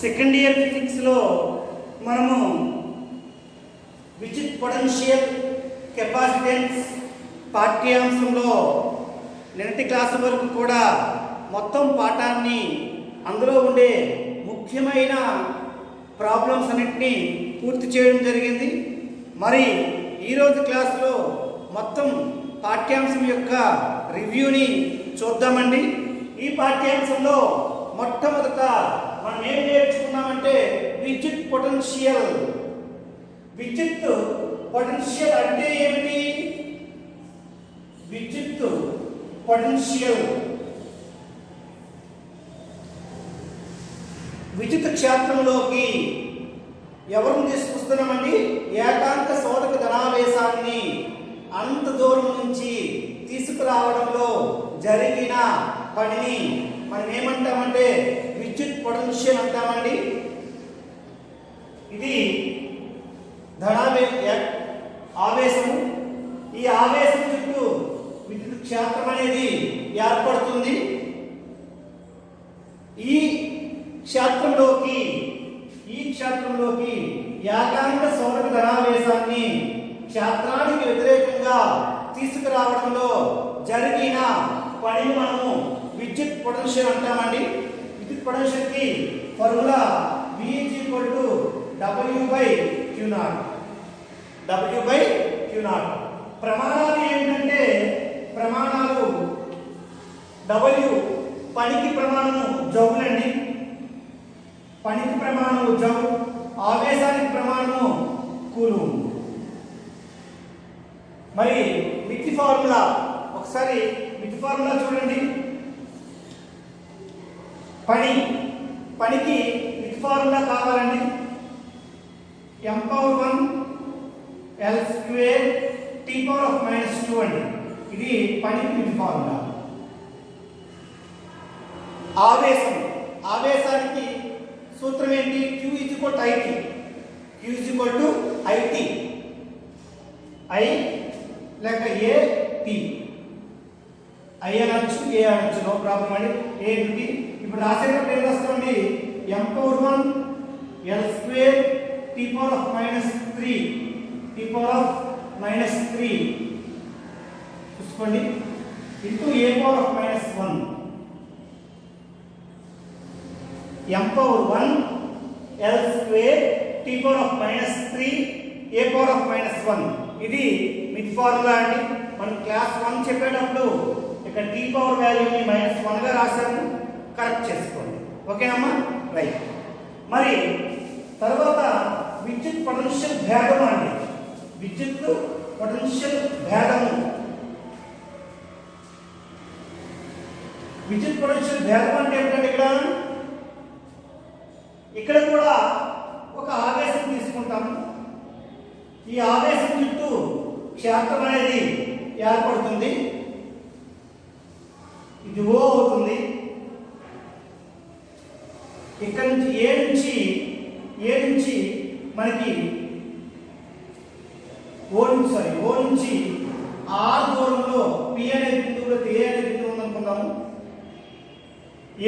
Second year ఫిజిక్స్లో మనము విద్యుత్ పొటెన్షియల్ కెపాసిటెన్స్ పాఠ్యాంశంలో నిన్నటి క్లాసు వరకు కూడా మొత్తం పాఠాన్ని అందులో ఉండే ముఖ్యమైన ప్రాబ్లమ్స్ అన్నింటినీ పూర్తి చేయడం జరిగింది. మరి ఈరోజు క్లాసులో మొత్తం పాఠ్యాంశం యొక్క రివ్యూని చూద్దామండి. ఈ పాఠ్యాంశంలో మొట్టమొదట మనం ఏం నేర్చుకున్నామంటే విద్యుత్ పొటెన్షియల్. విద్యుత్ పొటెన్షియల్ అంటే ఏమిటి? విద్యుత్ పొటెన్షియల్ విద్యుత్ క్షేత్రంలోకి ఎవరిని తీసుకొస్తున్నామండి? ఏకాంక శోధక ధనావేశాన్ని అనంత దూరం నుంచి తీసుకురావడంలో జరిగిన పనిని మనం ఏమంటామంటే విద్యుత్ పొటెన్షియల్ అంటామండి. ఇది ఆవేశము. ఈ ఆవేశం చుట్టూ విద్యుత్ క్షేత్రం అనేది ఏర్పడుతుంది. ఈ క్షేత్రంలోకి ఏకాంక శోధక ధనావేశాన్ని క్షేత్రానికి వ్యతిరేకంగా తీసుకురావడంలో జరిగిన పనిని మనము విద్యుత్ పొటెన్షియల్ అంటామండి. విద్యుత్ పొటెన్షియల్కి ఫార్ములా V W/Q0. ప్రమాణాలు ఏంటంటే ప్రమాణాలు W పనికి ప్రమాణము జౌలండి. పనికి ప్రమాణము జౌ, ఆవేశానికి ప్రమాణము కూలుంబ్. మరి మితి ఫార్ములా ఒకసారి మితి ఫార్ములా చూడండి. పనికి మితి ఫార్ములా కావాలండి. m⁴ L² T⁻⁻2 అండి. ఇది పనికి మితి ఫార్ములా. ఆవేశానికి సూత్రం ఏంటి? Q IT. Q IT. I లేక AT. I అనొచ్చు, A అనొచ్చు, నో ప్రాబ్లం అండి. AT. ఇప్పుడు రాసేటప్పుడు ఏం రాస్తామండి? m⁴ L² T⁻⁻3 చూసుకోండి into A⁻⁻1 m⁴ L² T⁻⁻3 A⁻⁻1. ఇది మిడ్ ఫార్ములా అండి. మనం క్లాస్ 1 చెప్పేటప్పుడు ఇక్కడ T పవర్ వాల్యూని -1 గా రాసాము, కరెక్ట్ చేసుకోండి. ఓకేనమ్మా, రైట్. మరి తర్వాత విద్యుత్ పొటెన్షియల్ భేదం అండి. విద్యుత్ పొటెన్షియల్ భేదము. విద్యుత్ పొటెన్షియల్ భేదం అంటే ఏంటంటే ఇక్కడ కూడా ఒక ఆవేశం తీసుకుంటాము. ఈ ఆవేశం చుట్టూ క్షేత్రం అనేది ఏర్పడుతుంది. ఇది O అవుతుంది. ఇక్కడ నుంచి ఏ నుంచి మనకి O నుంచి R దూరంలో P అనే బిందువులో A అనే బిందువు ఉందనుకుందాము.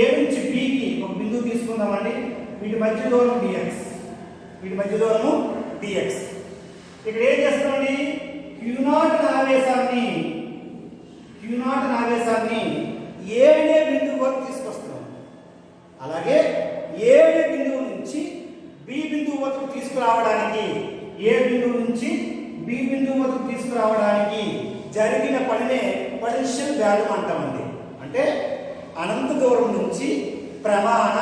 A నుంచి B కి ఒక బిందువు తీసుకుందామండి. వీటి మధ్య దూరం dx. ఇక్కడ ఏం చేస్తామండి? Q0 ఆవేశాన్ని A అనే బిందువు వరకు తీసుకొస్తున్నాం. అలాగే A అనే బిందువు నుంచి B బిందువు వరకు తీసుకురావడానికి, A బిందువు నుంచి B బిందువు వరకు తీసుకురావడానికి జరిగిన పనినే పొటెన్షియల్ భేదం అంటామండి. అంటే అనంత దూరం నుంచి ప్రమాణ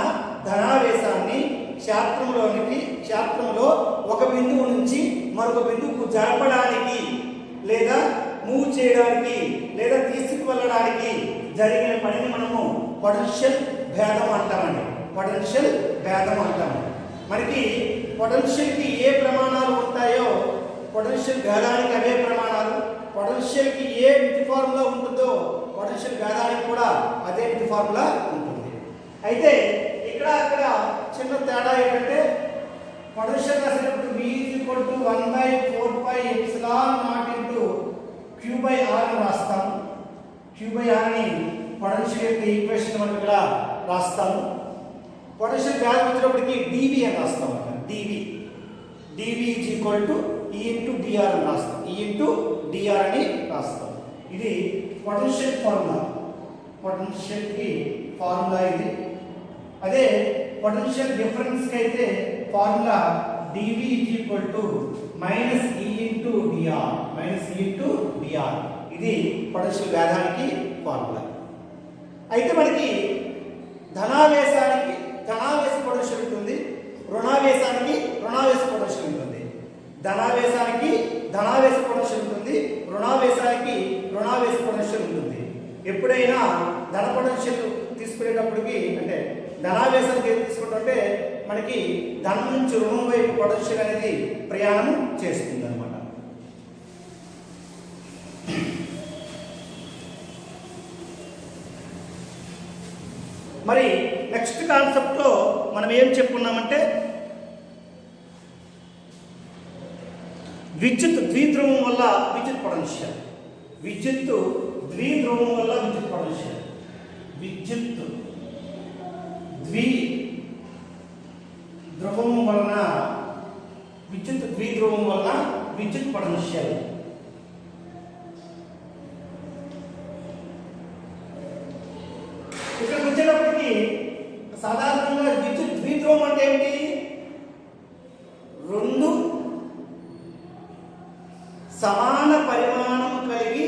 ధనావేశాన్ని క్షేత్రంలో ఒక బిందువు నుంచి మరొక బిందువుకు జరపడానికి లేదా మూవ్ చేయడానికి లేదా తీసుకువెళ్ళడానికి జరిగిన పనిని మనము పొటెన్షియల్ భేదం అంటామండి. మనకి పొటెన్షియల్కి ఏ ప్రమాణాలు ఉంటాయో పొటెన్షియల్ భేదానికి అవే ప్రమాణాలు. పొటెన్షియల్కి ఏ మితి ఫార్ములా ఉంటుందో పొటెన్షియల్ భేదానికి కూడా అదే మితి ఫార్ములా ఉంటుంది. అయితే అక్కడ చిన్న తేడా ఏంటంటే పొటెన్షియల్ రాసేటప్పుడు V = 1/4πε0 Q/R అని రాస్తాము. Q/R ని పొటెన్షియల్ యొక్క ఈక్వేషన్ మనం ఇక్కడ రాస్తాము. పొటెన్షియల్ వాల్యూ వచ్చినప్పటికి డివి అని రాస్తాం అన్నమాట. డివి ఈజ్ ఈక్వల్ టు ఈ ఇంటూ డిఆర్ అని రాస్తాం. ఈ ఇంటూ డిఆర్ అని రాస్తాం. ఇది పొటెన్షియల్ ఫార్ములా. పొటెన్షియల్కి ఫార్ములా ఇది. అదే పొటెన్షియల్ డిఫరెన్స్కి అయితే formula dV is equal to minus E into dr. ఇది పొటెన్షియల్ వేదానికి ఫార్ములా. అయితే మనకి ధనావేశానికి ధనావేశ పొటెన్షియల్ ఉంటుంది, రుణావేశానికి రుణావేశ పొటెన్షియల్ ఉంటుంది. ధనావేశానికి ధనావేశ పొటెన్షియల్ ఉంటుంది, రుణావేశానికి రుణావేశ పొటెన్షియల్ ఉంటుంది. ఎప్పుడైనా ధన పొటెన్షియల్ తీసుకునేటప్పటికి అంటే ధనావేశానికి ఏం తీసుకుంటుంటే మనకి ధనం నుంచి రుణం వైపు పొటెన్షియల్ అనేది ప్రయాణం చేస్తుంది అనమాట. మరి నెక్స్ట్ కాన్సెప్ట్లో మనం ఏం చెప్పుకున్నామంటే విద్యుత్ ద్విధ్రువం వల్ల విద్యుత్ పొటెన్షియల్. విద్యుత్ ద్విధ్రువం వల్ల విద్యుత్ పొటెన్షియల్. విద్యుత్ ద్విధ్రువం వలన విద్యుత్ పొటెన్షియల్. ఇక్కడికి వచ్చేటప్పటికి సాధారణంగా విద్యుత్ ద్విధ్రువం అంటే ఏమిటి? రెండు సమాన పరిమాణం కలిగి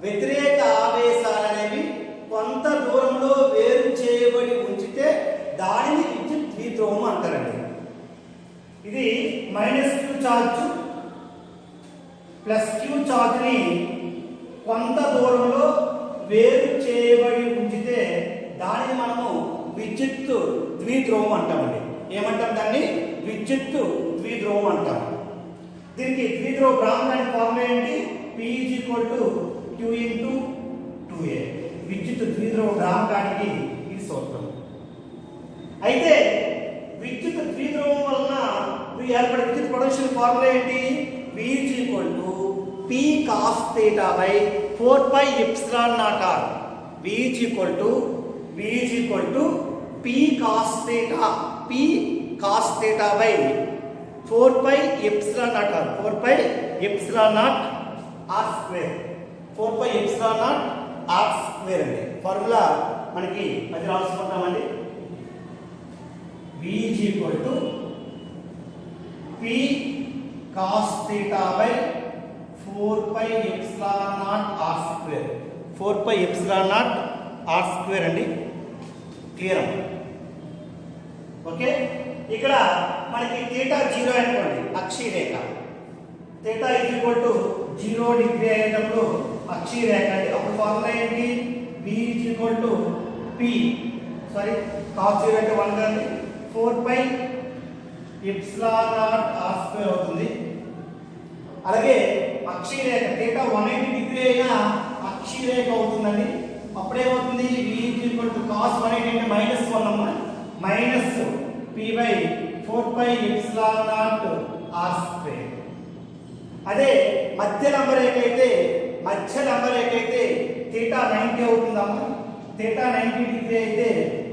వ్యతిరేక ఆవేశాలనేవి కొంత దూరంలో వేరు చేయబడి ఉంచితే దానిని విద్యుత్ ద్విధ్రువం అంటారండి. ఇది minus Q charge plus Q ఛార్జ్ని కొంత దూరంలో వేరు చేయబడి ఉంచితే దానిని మనము విద్యుత్ ద్విధ్రువం అంటామండి. ఏమంటాం దాన్ని? విద్యుత్ ద్విధ్రువం అంటాం. దీనికి ద్విధ్రువ భ్రామకానికి ఫార్ములా ఏంటి? P = Q × 2A. విద్యుత్ ద్విధ్రువ భ్రామకానికి ఇది సూత్రం. అయితే విద్యుత్ ద్విధ్రువం వలన ఏర్పడే విద్యుత్ పొటెన్షియల్ ఫార్ములా ఏంటి? V = P cos θ / 4πε0r. V = P cos θ / 4πε0r. 4πε0r² అండి. ఫార్ములా మనకి అది రాసుకుంటామండి. V = P cos θ / 4πε0r². 4πε0r² అండి. క్లియర్? ఓకే. ఇక్కడ మనకి θ 0 అనుకోండి, అక్షీయ రేఖ. θ = 0 డిగ్రీ అయినప్పుడు అక్షీయ రేఖ అండి. అప్పుడు ఫార్ములా ఏంటి? V = P cos 0 అంటే 1 కండి 4πε0r² అవుతుంది. అలాగే అక్షీయ రేఖ θ 180 డిగ్రీ అయినా అక్షీయ రేఖ అవుతుందండి. అప్పుడేమవుతుంది? V = cos 180 అంటే -1 అమ్మ మైనస్ P / 4πε0r². అదే మధ్య నంబర్ ఏకైతే θ 90 అవుతుందమ్మా. θ 90 డిగ్రీ అయితే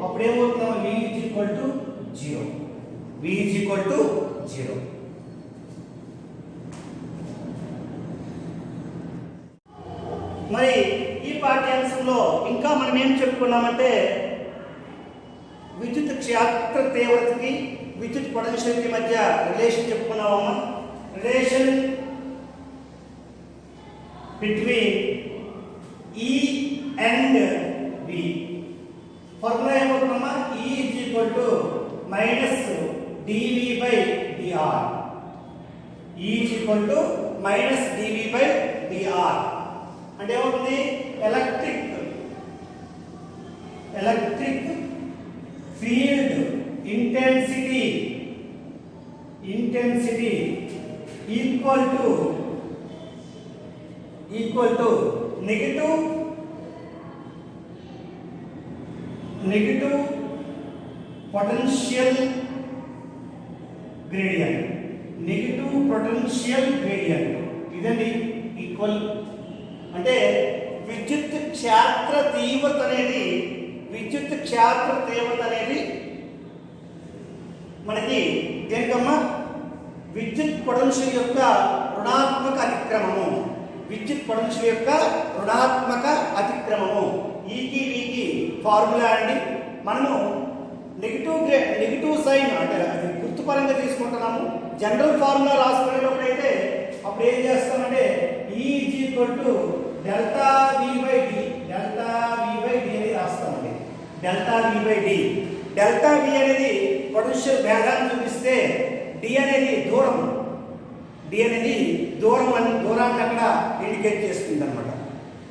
అప్పుడేమవుతుందమ్మా? V = 0. మరి ఈ పాఠ్యాంశంలో ఇంకా మనం ఏం చెప్పుకున్నామంటే విద్యుత్ క్షేత్ర తీవ్రతకి విద్యుత్ పొటెన్షియల్కి మధ్య రిలేషన్ చెప్పుకున్నామమ్మా. Relation between E and V. Formula ఏమవుతుందమ్మా? E = -dV/dr. E = -dV/dr. అంటే ఏమవుతుంది? Electric field intensity equal to negative potential gradient. ఇదండి ఈక్వల్ అంటే విద్యుత్ క్షేత్ర తీవ్రత అనేది మనకి దేనికమ్మా విద్యుత్ పొటెన్షియల్ యొక్క రుణాత్మక అతిక్రమము. విద్యుత్ పొటెన్షియల్ యొక్క రుణాత్మక అతిక్రమము ఈకి వీకి ఫార్ములా అండి. మనము నెగిటివ్ సైన్ అంటే అది గుర్తుపరంగా తీసుకుంటున్నాము. జనరల్ ఫార్ములా రాసుకునేటప్పుడు అయితే అప్పుడు ఏం చేస్తామంటే E delta V by D అనేది రాస్తామండి. Delta V by D. Delta V అనేది పొటెన్షియల్ వేగాన్ని చూపిస్తే డి అనేది దూరాన్ని అక్కడ ఇండికేట్ చేస్తుంది అనమాట.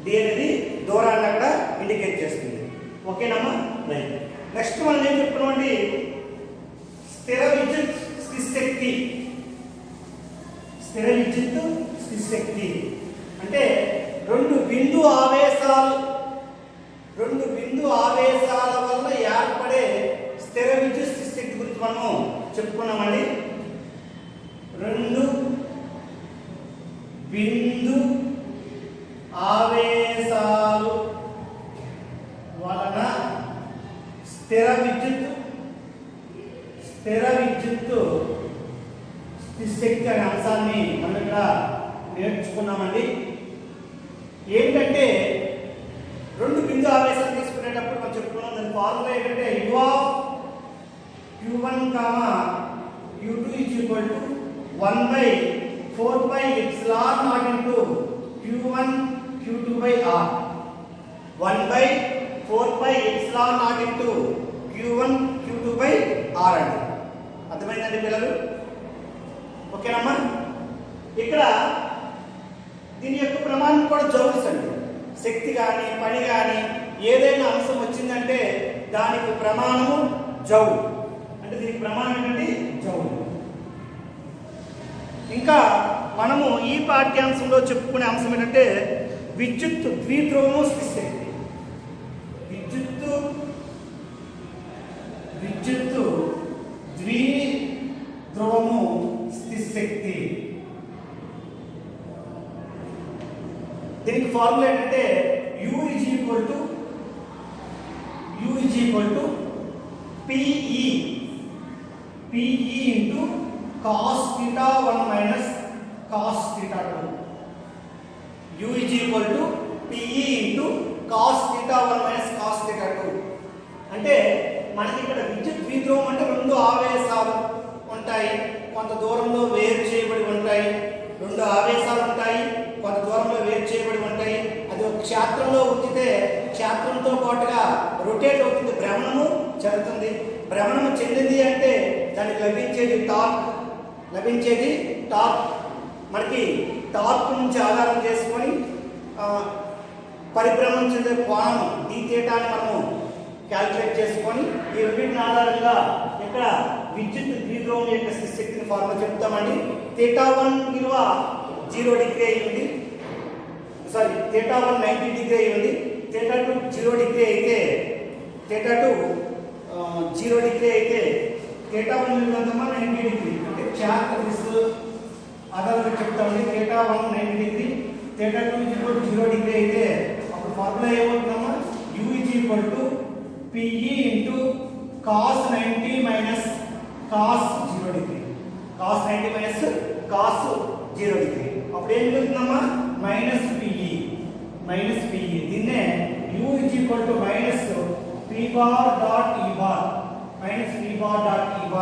డి అనేది దూరాన్ని అక్కడ ఇండికేట్ చేస్తుంది. ఓకేనమ్మా రైట్. నెక్స్ట్ మనం ఏం చెప్తున్నామండి స్థిర విద్యుత్ స్థితిశక్తి అంటే రెండు బిందు ఆవేశాల వల్ల ఏర్పడే స్థిర విద్యుత్ స్థితిశక్తి గురించి మనం చెప్పుకున్నామండి. రెండు బిందు ఆవేశాలు వలన స్థిర విద్యుత్ స్థితిశక్తి అనే అంశాన్ని మనం ఇక్కడ నేర్చుకున్నామండి. ఏంటంటే రెండు బిందు ఆవేశాలు తీసుకునేటప్పుడు మనం చెప్పుకున్నాం దాని ఫార్ములా ఏంటంటే U of Q1, Q2 = 1/4πε0 into Q1 Q2/R. 1/4πε0 into Q1 Q2/R అండి. అర్థమైందండి పిల్లలు? ఓకేనమ్మా. ఇక్కడ దీని యొక్క ప్రమాణం కూడా జౌల్స్ అండి. శక్తి కానీ పని కానీ ఏదైనా అంశం వచ్చిందంటే దానికి ప్రమాణము జౌల్. అంటే దీనికి ప్రమాణం ఏంటంటే జౌల్. ఇంకా మనము ఈ పాఠ్యాంశంలో చెప్పుకునే అంశం ఏంటంటే విద్యుత్ ద్విధ్రువము స్థితిశక్తి. విద్యుత్ ద్విధ్రువము స్థితిశక్తి. దీనికి ఫార్ములా ఏంటంటే U PE into cos θ1 minus cos θ2. U PE into cos θ1 minus cos θ2. అంటే మనకి ఇక్కడ విద్యుత్ ద్విధ్రువం అంటే రెండు ఆవేశాలు ఉంటాయి, కొంత దూరంలో వేరు చేయబడి ఉంటాయి. రెండు ఆవేశాలు ఉంటాయి, కొంత దూరంలో వేరు చేయబడి ఉంటాయి. అది ఒక క్షేత్రంలో ఉంచితే క్షేత్రంతో పాటుగా రొటేట్ అవుతుంది, భ్రమణము జరుగుతుంది. భ్రమణము చెందింది అంటే దానికి లభించేది టార్క్. మనకి టార్క్ నుంచి ఆధారం చేసుకొని పరిభ్రమణం చెందే కోణం dθని మనము క్యాలిక్యులేట్ చేసుకొని ఈ రెండింటిని ఆధారంగా ఇక్కడ విద్యుత్ ద్విధ్రువం యొక్క స్థితిశక్తిని ఫార్ములా చెప్తామండి. θ1 విలువ 0 డిగ్రీ అయ్యింది, θ1 90 డిగ్రీ అయ్యింది. θ2 0 డిగ్రీ అయితే θ1 విలువ ఎంతమ్మా 90 డిగ్రీ. అంటే క్షేత్ర దిశ ఆధారంగా చెప్తామండి. θ1 90 డిగ్రీ, θ2 0 డిగ్రీ అయితే అప్పుడు ఫార్ములా ఏమవుతుందమ్మా U PE into cos 90 minus cos 0 degree. cos 90 minus cos 0 degree. అప్పుడు ఏం జరుగుతుందమ్మా మైనస్ PE. దీన్నే U minus P bar dot E bar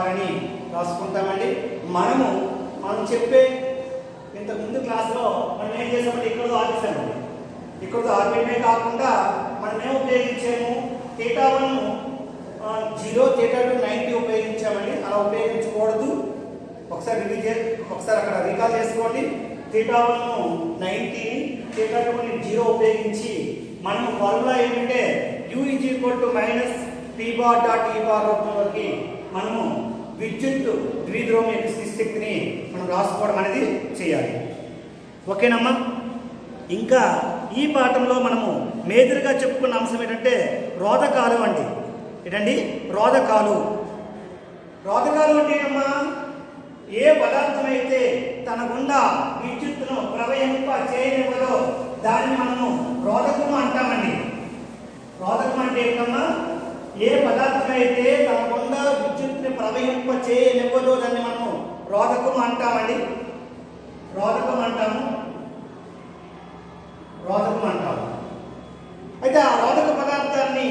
అని రాసుకుంటామండి. మనం చెప్పే ఇంతకు ముందు క్లాస్లో మనం ఏం చేసామంటే ఇక్కడతో ఆపేసామండి. ఇక్కడతో ఆపేయడమే కాకుండా మనం ఏం ఉపయోగించాము θ1 0, θ2 90 ఉపయోగించామండి. అలా ఉపయోగించకూడదు. ఒకసారి అక్కడ రికాల్ చేసుకోండి. θ1 90, θ2 0 ఉపయోగించి మనం ఫార్ములా ఏంటంటే U minus P bar dot E bar రూపంలోకి మనము విద్యుత్ ద్విధ్రువం యొక్క స్థితిశక్తిని మనం రాసుకోవడం అనేది చేయాలి. ఓకేనమ్మా. ఇంకా ఈ పాఠంలో మనము మేజర్గా చెప్పుకున్న అంశం ఏంటంటే రోధకాలు అండి. ఏంటండి రోధకాలు అంటే ఏమమ్మా ఏ పదార్థం అయితే తన గుండా విద్యుత్తును ప్రవహింప చేయనివ్వదో దాన్ని మనము రోధకము అంటామండి. రోధకం అంటే ఏంటమ్మా ఏ పదార్థం అయితే తన గుండా విద్యుత్తుని ప్రవహింప చేయనివ్వదో దాన్ని మనము రోధకం అంటామండి. రోధకం అంటాము. అయితే ఆ రోధక పదార్థాన్ని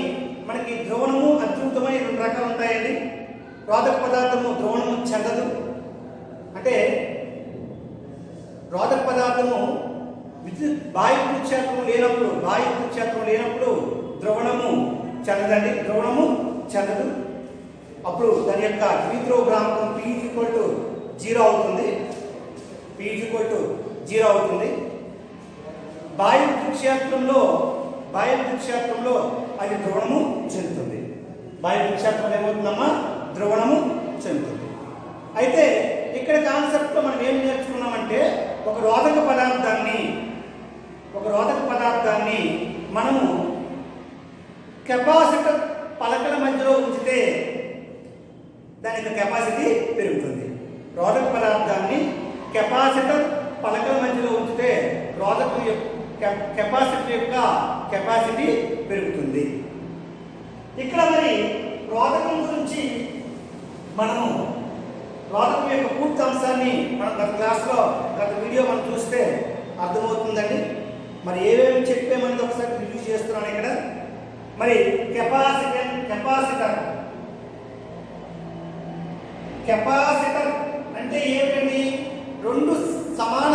మనకి ద్రోణము అద్భుతమైన 2 రకాలు ఉంటాయండి. రోధక పదార్థము ద్రోణము చెందదు, అంటే రోధక పదార్థము బాహ్య విద్యుత్ క్షేత్రం లేనప్పుడు ద్రవణము చెందదండి, ద్రవణము చెందదు. అప్పుడు దాని యొక్క ద్విధ్రువ భ్రామకం P = 0 అవుతుంది. బాహ్య విద్యుత్ క్షేత్రంలో అది ద్రవణము చెందుతుంది. బాహ్య విద్యుత్ క్షేత్రంలో ఏమవుతుందమ్మా? ద్రవణము చెందుతుంది. అయితే ఇక్కడ కాన్సెప్ట్లో మనం ఏం నేర్చుకున్నామంటే ఒక రోధక పదార్థాన్ని మనము కెపాసిటర్ పలకల మధ్యలో ఉంచితే దాని యొక్క కెపాసిటీ పెరుగుతుంది. రోధక పదార్థాన్ని కెపాసిటర్ పలకల మధ్యలో ఉంచితే కెపాసిటర్ యొక్క కెపాసిటీ పెరుగుతుంది. ఇక్కడ మరి రోధకం గురించి మనము రోధకం యొక్క పూర్తి అంశాన్ని మనం గత వీడియో మనం చూస్తే అర్థమవుతుందండి. మరి ఏమేమి చెప్పేమని ఒకసారి రివ్యూ చేస్తున్నాను ఇక్కడ. మరి కెపాసిటర్ అంటే ఏమిటండి? 2 సమాన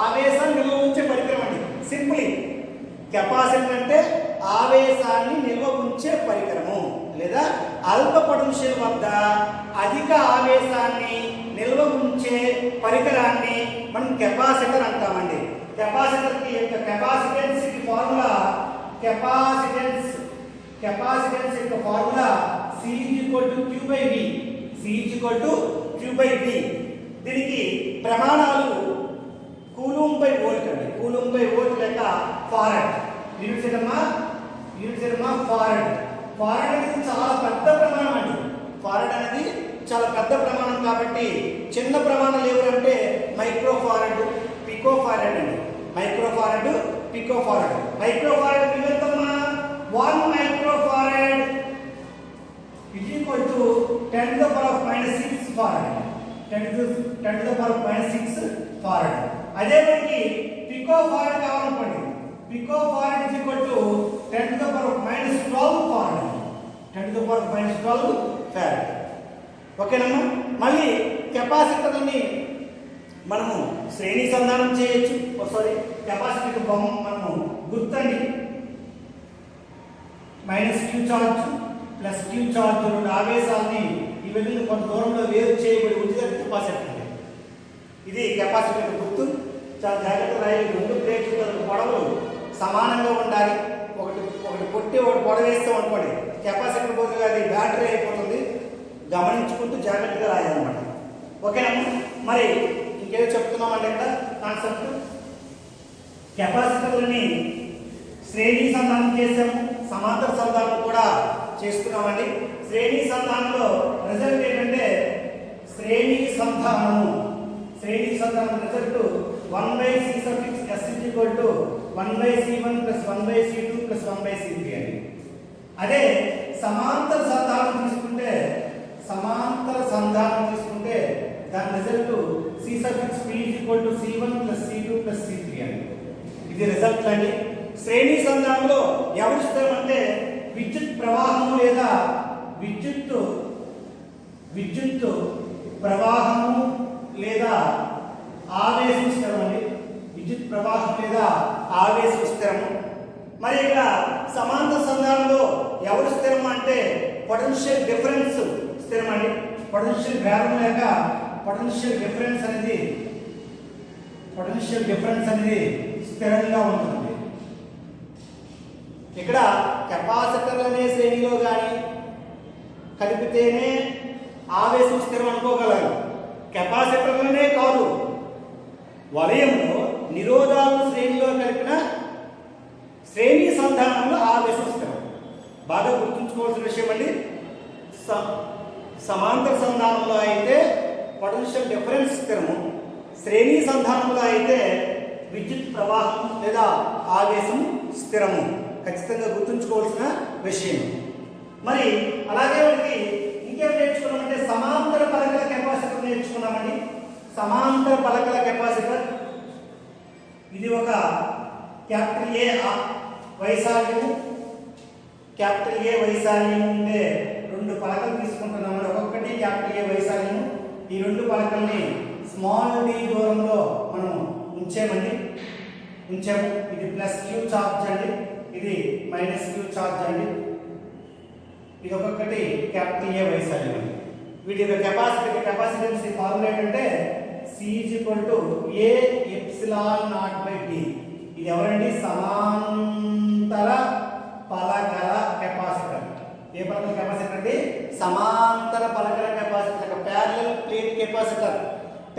ఆవేశాన్ని నిల్వ ఉంచే పరికరం అండి. సింపుల్లీ కెపాసిటర్ అంటే ఆవేశాన్ని నిల్వ ఉంచే పరికరము, లేదా అల్ప పొటెన్షియల్ వద్ద అధిక ఆవేశాన్ని నిల్వ ఉంచే పరికరాన్ని మనం కెపాసిటర్ అంటామండి. కెపాసిటర్ యొక్క కెపాసిటెన్స్ ఫార్ములా C = Q/V. దీనికి ప్రమాణాలు కూలుంబ్/వోల్ట్ అండి. కూలుంబ్/వోల్ట్ లేక ఫారడ్. Units farad. ఫారడ్ అనేది చాలా పెద్ద ప్రమాణం అండి. చాలా పెద్ద ప్రమాణం కాబట్టి చిన్న ప్రమాణాలు ఎవరంటే మైక్రోఫారడ్, పికోఫారడ్ అండి. మైక్రోఫారడ్ విలువెంతమ్మా? 1 microfarad = 10⁻⁻6 farad. 10⁻⁻6 ఫారడ్. అదే మనకి పికోఫారడ్ కావాలనుకోండి. పికోఫారడ్ = 10⁻⁻12 ఫారడ్. 10⁻⁻12 ఫారడ్. ఓకేనమ్మా. మళ్ళీ కెపాసిటర్ని మనము శ్రేణి సంధానం చేయొచ్చు. కెపాసిటర్ మనము గుర్తండి. -Q చార్జ్ +Q చార్జ్ 2 ఆవేశాలని ఈ విధంగా కొంత దూరంలో వేరు చేయబడి ఉంటే కెపాసిటర్. ఇది కెపాసిటర్ గుర్తు. చాలా జాగ్రత్తగా రాయాలి. 2 ప్లేట్లు పొడవులు సమానంగా ఉండాలి. ఒకటి పొట్టి ఒకటి పొడవు వేస్తాం అనుకోండి, కెపాసిటర్ బదులుగా అది బ్యాటరీ అయిపోతుంది. గమనించుకుంటూ జాగ్రత్తగా రాయాలన్నమాట. ఓకేనమ్మా. మరి ఇంకేదో చెప్తున్నామంటే ఇక్కడ కాన్సెప్ట్ కెపాసిటర్లని శ్రేణి సంధానం చేసాము, సమాంతర సంధానం కూడా చేస్తున్నామండి. శ్రేణి సంధానంలో రిజల్ట్ ఏంటంటే శ్రేణి సంధానం result 1/C(S) = 1/C1 + 1/C2 + 1/C3 అండి. అదే సమాంతర సంధానం తీసుకుంటే దాని result C(P) = C1 + C2 + C3 అండి. ఇది రిజల్ట్ అండి. శ్రేణి సంధానంలో ఎవరు స్థిరం అంటే విద్యుత్ ప్రవాహము లేదా విద్యుత్ ప్రవాహము లేదా ఆవేశం స్థిరం అండి. విద్యుత్ ప్రవాహం లేదా ఆవేశం స్థిరము. మరి ఇక్కడ సమాంతర సంధానంలో ఎవరు స్థిరం అంటే పొటెన్షియల్ డిఫరెన్స్ స్థిరం అండి. పొటెన్షియల్ భేదం లేక పొటెన్షియల్ డిఫరెన్స్ అనేది స్థిరంగా ఉంటుంది. ఇక్కడ కెపాసిటర్లు అనే శ్రేణిలో కానీ కలిపితేనే ఆవేశం స్థిరం అనుకోగలరు. కెపాసిటర్లనే కాదు, వలయంలో నిరోధాలను శ్రేణిలో కలిపిన శ్రేణి సంధానంలో ఆవేశం స్థిరం. బాగా గుర్తుంచుకోవాల్సిన విషయం అండి. సమాంతర సంధానంలో అయితే పొటెన్షియల్ డిఫరెన్స్ స్థిరము, శ్రేణి సంధానంలో అయితే విద్యుత్ ప్రవాహం లేదా ఆవేశం స్థిరము. ఖచ్చితంగా గుర్తుంచుకోవాల్సిన విషయం. మరి అలాగే మనకి ఇంకేం నేర్చుకున్నామంటే సమాంతర పలకల కెపాసిటర్ నేర్చుకున్నామండి. సమాంతర పలకల కెపాసిటర్ ఇది ఒక క్యాపిటల్ ఏ వైశాల్యము, క్యాపిటల్ ఏ వైశాల్యం ఉండే రెండు పలకలు తీసుకుంటున్నామండి. ఒక్కొక్కటి క్యాపిటల్ ఏ వైశాల్యము. ఈ రెండు పలకల్ని స్మాల్ డి దూరంలో మనం ఉంచాము. ఇది ప్లస్ క్యూ చార్జ్ అండి, ఇది మైనస్ క్యూ చార్జ్ అండి. ఇది ఒక్కొక్కటి క్యాపిటల్ ఏ వైశాల్యం అండి. వీటి యొక్క కెపాసిటెన్స్ ఫార్ములా ఏంటంటే C = A epsilon naught by D. ఇది ఎవరండి? సమాంతర పలకల కెపాసిటర్. ఏ పలకల కెపాసిటర్ అండి? సమాంతర పలకల capacitor. Parallel plate capacitor.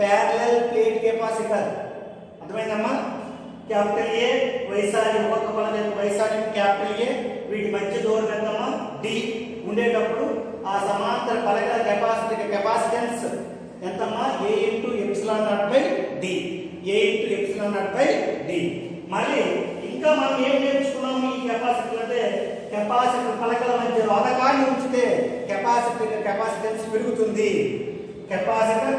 Parallel plate capacitor. అర్థమైందమ్మా? క్యాపిటల్ ఏ వైశాల్యం, ఒక్కొక్క పలక యొక్క వైశాల్యం క్యాపిటల్ ఏ, వీటి మధ్య దూరం ఎంతమ్మా? D ఉండేటప్పుడు ఆ సమాంతర పలకల కెపాసిటెన్స్ ఎంతమ్మా? A × ε0/D. A × ε0/D. మళ్ళీ ఇంకా మనం ఏం నేర్చుకున్నాము ఈ కెపాసిటర్ అంటే, కెపాసిటర్ పలకల మధ్య రోధకాన్ని ఉంచితే కెపాసిటెన్స్ పెరుగుతుంది. కెపాసిటర్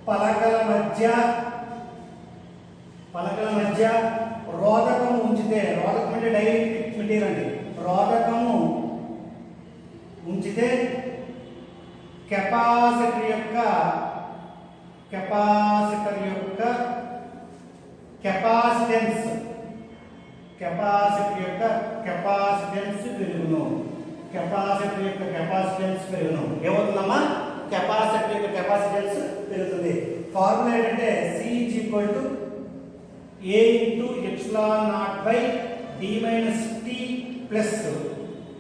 పలకల మధ్య రోధకము ఉంచితే, రోధకం అంటే డైఎలక్ట్రిక్ మెటీరియల్ అండి. రోధకము ఉంచితే కెపాసిటర్ యొక్క కెపాసిటెన్స్ పెరుగును. ఏమవుతుందమ్మా? కెపాసిటర్ యొక్క కెపాసిటెన్స్ పెరుగుతుంది. ఫార్ములా ఏంటంటే C = A × ε0/D - T +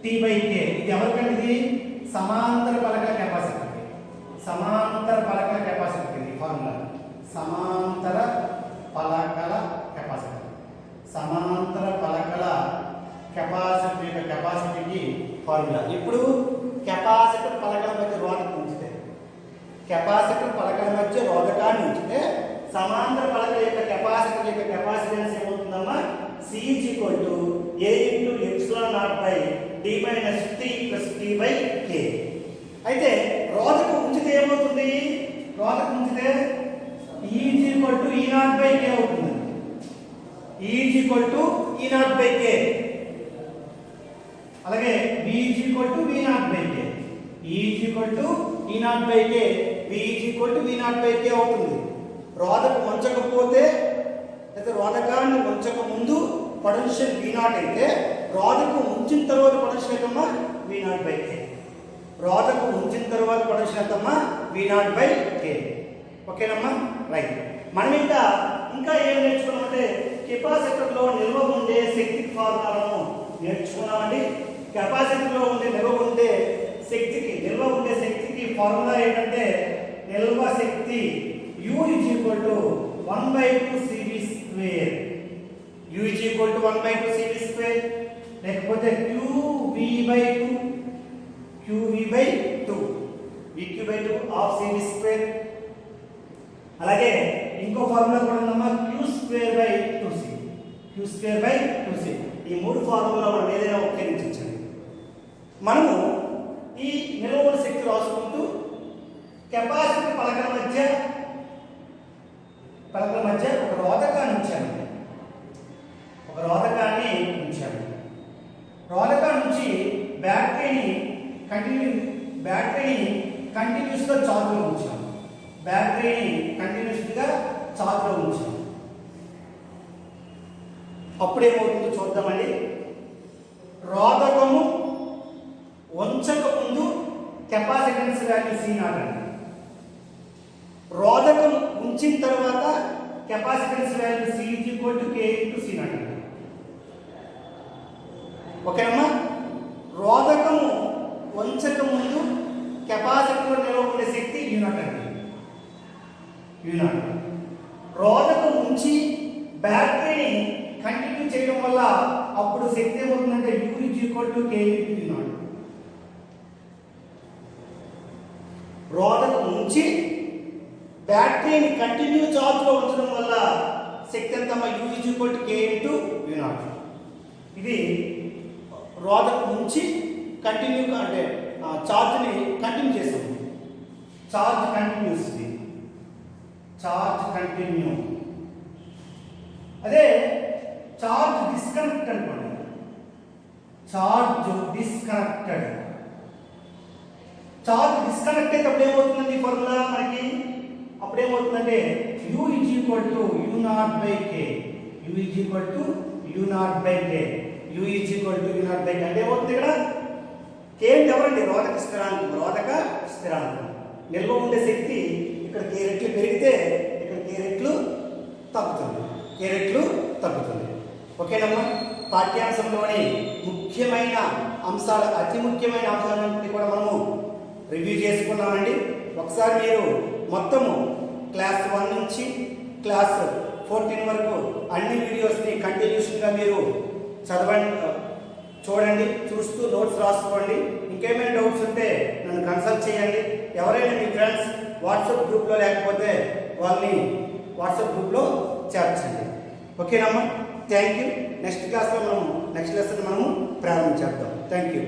T/K. ఇది ఎవరికండి? ఇది సమాంతర పలకల కెపాసిటర్. సమాంతర పలకల కెపాసిటర్ ఇది ఫార్ములా. సమాంతర పలకల కెపాసిటర్. సమాంతర పలకల కెపాసిటర్ యొక్క కెపాసిటీకి ఫార్ములా. ఇప్పుడు కెపాసిటర్ పలకల మధ్య రోధకం ఉంచితే, రోధకాన్ని ఉంచితే సమాంతర పలకల యొక్క కెపాసిటర్ యొక్క capacitance ఏమవుతుందమ్మా? C = A × ε0/D - T + T/K. అయితే రోధకం ఉంచితే ఏమవుతుంది? రోధకం ఉంచితే E = E0/K అవుతుంది. E = E0/K. అలాగే V = V0/K. E = E0/K, V = V0/K అవుతుంది. రోధకం ఉంచకపోతే లేదా రోధకాన్ని ఉంచక ముందు పొటెన్షియల్ V0 అయితే, రోధకం ఉంచిన తర్వాత పొటెన్షియల్ ఎంతమ్మా? V0/K. రోధకం ఉంచిన తర్వాత పొటెన్షియల్ ఎంతమ్మా? V0/K. ఓకేనమ్మా? రైట్. మనం ఇంకా ఏం నేర్చుకున్నామంటే కెపాసిటర్లో నిల్వ ఉండే శక్తి ఫార్ములాలను నేర్చుకున్నామండి. కెపాసిటర్లో నిల్వ ఉండే శక్తికి ఫార్ములా ఏంటంటే, నిల్వ శక్తి U = 1/2CV². U = 1/2CV², లేకపోతే QV/2. VQ/2 half CV². అలాగే ఇంకో ఫార్ములా కూడా ఉందమ్మా, Q²/2C. ఈ మూడు ఫార్ములా మనం ఏదైనా ఉపయోగించండి. మనము ఈ నిల్వ శక్తి రాసుకుంటూ కెపాసిటర్ పలకల మధ్య ఒక రోధకాన్ని ఉంచాము. రోధకాన్ని ఉంచి బ్యాటరీని కంటిన్యూస్గా ఛార్జ్లో ఉంచాము. అప్పుడేమవుతుందో చూద్దామండి. రోధకము వంచక ముందు కెపాసిటెన్స్ వాల్యూ C0 అండి. రోధకం ఉంచిన తర్వాత capacitance value C = K × C0 అండి. ఓకేనమ్మా? రోధకము వంచక ముందు కెపాసిటర్లో నిల్వ ఉండే శక్తి U0 అండి. రోధకం ఉంచి బ్యాటరీని కంటిన్యూ చేయడం వల్ల అప్పుడు శక్తి ఏమవుతుందంటే U = K × V0. రోధకం ఉంచి బ్యాటరీని కంటిన్యూ ఛార్జ్లో ఉంచడం వల్ల శక్తి ఎంతమ్మా? U = K × V0. ఇది రోధక నుంచి కంటిన్యూగా అంటే ఛార్జ్ని కంటిన్యూ చేస్తాము. Charge continuous, charge continue. అదే ఛార్జ్ డిస్కనెక్ట్ అనుకోండి, ఛార్జ్ డిస్కనెక్టెడ్. ఛార్జ్ డిస్కనెక్ట్ అయితే అప్పుడు ఏమవుతుందండి ఫార్ములా మనకి? అప్పుడు ఏమవుతుందంటే U is equal to U naught by K. U is equal to U naught by K. U is equal to U naught by K. అంటే ఏమవుతుంది ఇక్కడ? K అంటే ఎవరండి? రోధక స్థిరాంకం. రోధక స్థిరాంకం. నిల్వ ఉండే శక్తి ఇక్కడ K రెట్లు పెరిగితే ఇక్కడ K రెట్లు తగ్గుతుంది. K రెట్లు తగ్గుతుంది. ఓకేనమ్మా? పాఠ్యాంశంలోని ముఖ్యమైన అంశాలు, అతి ముఖ్యమైన అంశాలన్నింటినీ కూడా మనము రివ్యూ చేసుకున్నామండి. ఒకసారి మీరు మొత్తము క్లాస్ 1 నుంచి క్లాస్ 14 వరకు అన్ని వీడియోస్ని కంటిన్యూషన్గా మీరు చదవండి, చూడండి, చూస్తూ నోట్స్ రాసుకోండి. ఇంకేమైనా డౌట్స్ ఉంటే నన్ను కన్సల్ట్ చేయండి. ఎవరైనా మీ ఫ్రెండ్స్ వాట్సాప్ గ్రూప్లో లేకపోతే వాళ్ళని వాట్సాప్ గ్రూప్లో చేర్చండి. ఓకేనమ్మా? Thank you. నెక్స్ట్ క్లాస్లో నెక్స్ట్ లెసన్ మనము ప్రారంభించేద్దాం. Thank you.